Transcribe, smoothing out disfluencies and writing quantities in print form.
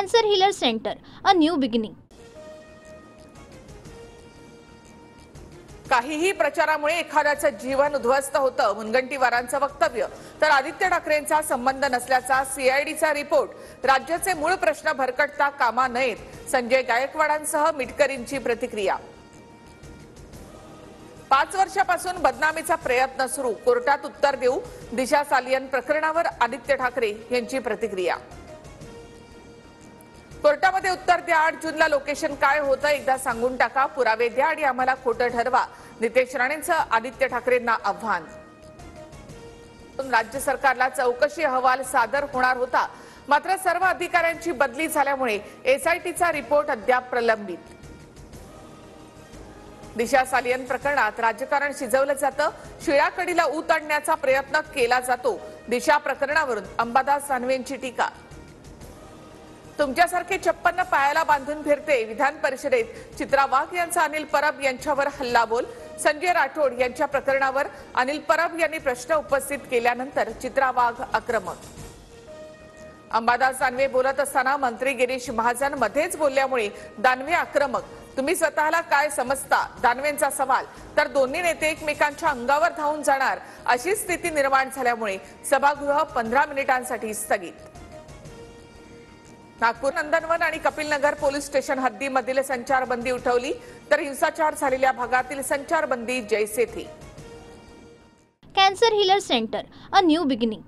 Cancer Healer Center, a new beginning. काहीही प्रचारामुळे एखाद्याचं जीवन उद्ध्वस्त होतं, मुनगंटीवारांचं वक्तव्य. तर आदित्य ठाकरेंचा संबंध नसल्याचा सीआयडीचा रिपोर्ट. राज्याचे मूळ प्रश्न भरकटता कामा नयेत. संजय गायकवाडांसह मिटकरींची प्रतिक्रिया. 5 वर्षापासून बदनामीचा प्रयत्न सुरू, कोर्टात उत्तर देऊ. दिशा सालियन प्रकरणावर आदित्य ठाकरे यांची प्रतिक्रिया. कोर्टामध्ये उत्तर द्या. 8 जूनला लोकेशन काय होतं एकदा सांगून टाका. पुरावे द्या आणि आम्हाला खोटं ठरवा. नितेश राणेंचं आदित्य ठाकरेंना आव्हान. राज्य सरकारला चौकशी अहवाल सादर होणार होता, मात्र सर्व अधिकाऱ्यांची बदली झाल्यामुळे एसआयटीचा रिपोर्ट अद्याप प्रलंबित. दिशा सालियन प्रकरणात राजकारण शिजवलं जातं, शिळाकडीला ऊत आणण्याचा प्रयत्न केला जातो. दिशा प्रकरणावरून अंबादास दानवेंची टीका. तुमच्यासारखे 56 पायाला बांधून फिरते. विधान परिषदेत चित्रा वाघ यांचा अनिल परब यांच्यावर हल्लाबोल. संजय राठोड यांच्या प्रकरणावर अनिल परब यांनी प्रश्न उपस्थित केल्यानंतर चित्रा वाघ आक्रमक. अंबादास दानवे बोलत असताना मंत्री गिरीश महाजन मध्येच बोलल्यामुळे दानवे आक्रमक. तुम्ही स्वतःला काय समजता, दानवेंचा सवाल. तर दोन्ही नेते एकमेकांच्या अंगावर धावून जाणार अशी स्थिती निर्माण झाल्यामुळे सभागृह 15 मिनिटांसाठी स्थगित. नागपूर, नंदनवन आणि कपिलनगर पोलीस स्टेशन हद्दीमधील संचारबंदी उठवली, तर हिंसाचार झालेल्या भागातील संचारबंदी जैसे थे. Cancer Healer Center, a new beginning.